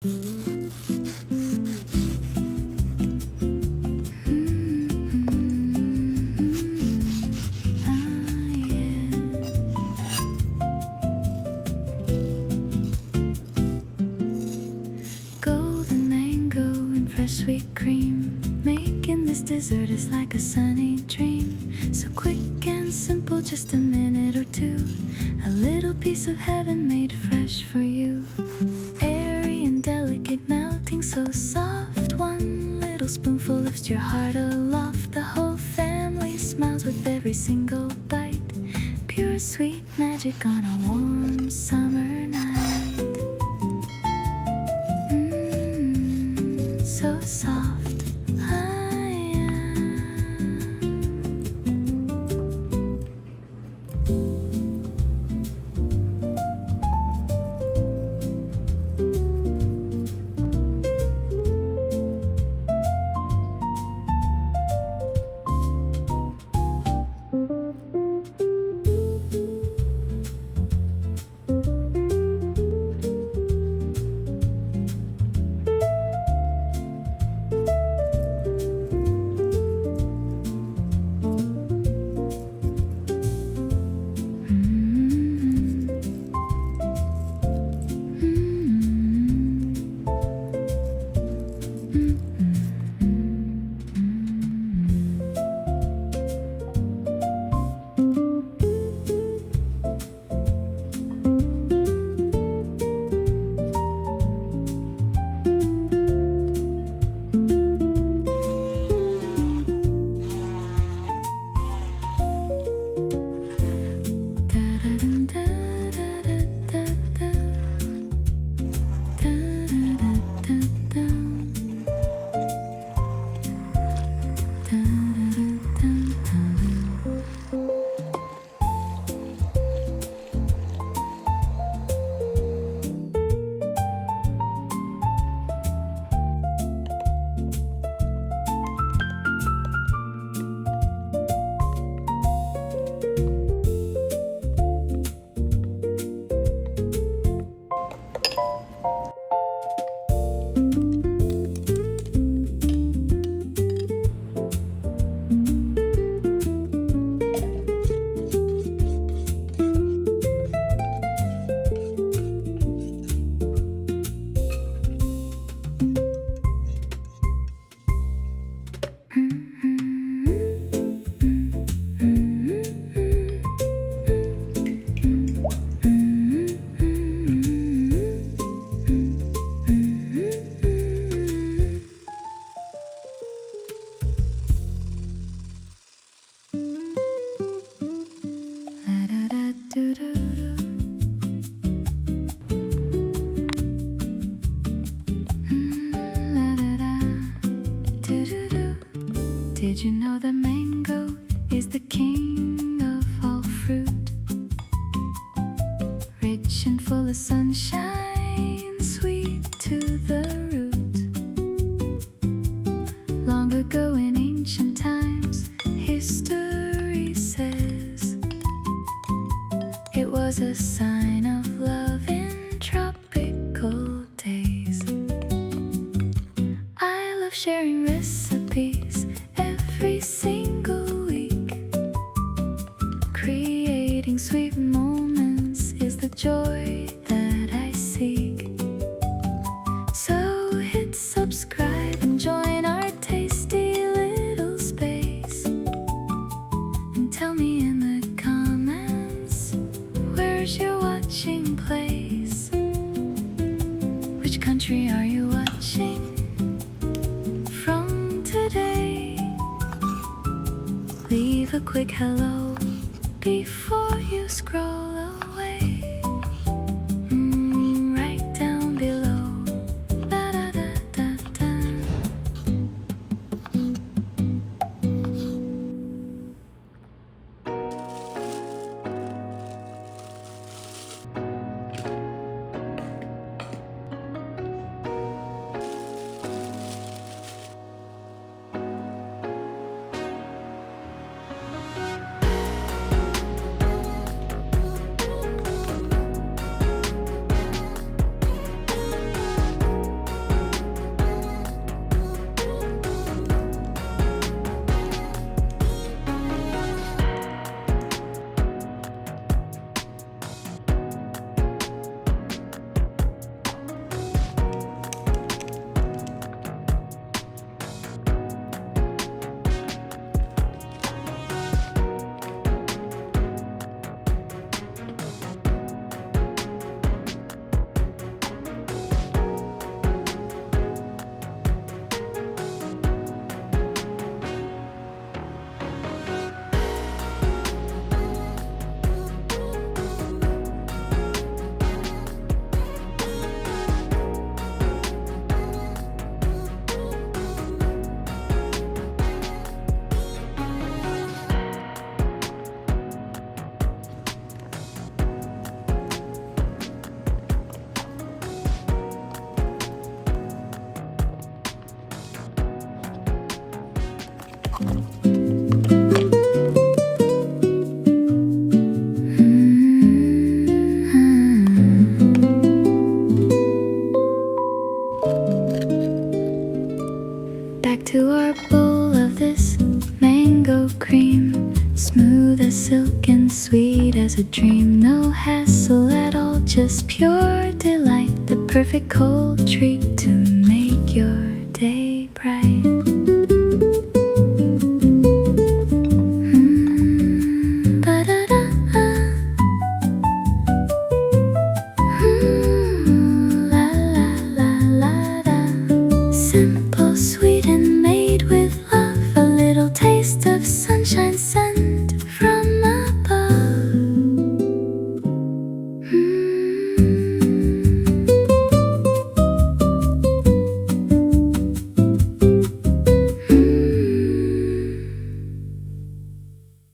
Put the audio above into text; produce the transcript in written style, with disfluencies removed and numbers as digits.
Golden mango and fresh sweet cream. Making this dessert is like a sunny dream. So quick and simple, just a minute or two. A little piece of heaven made fresh for you. Airy and delicate, melting so soft. One little spoonful lifts your heart aloft. The whole family smiles with every single bite. Pure sweet magic on a warm summer night. So soft. Did you know the mango is the king of all fruit? Rich and full of sunshine, sweet to the root. Long ago in ancient times, history says it was a sign of love in tropical days. I love sharing recipes every single week. Creating sweet moments is the joy that I seek. So hit subscribe and join our tasty little space. And tell me in the comments, where's your watching place? Which country are you watching from today? Leave a quick hello before you scroll away. Right down below. Da, da, da, da, da. Back to our bowl of this mango cream, smooth as silk and sweet as a dream. No hassle at all, just pure delight. The perfect cold treat to make your day bright.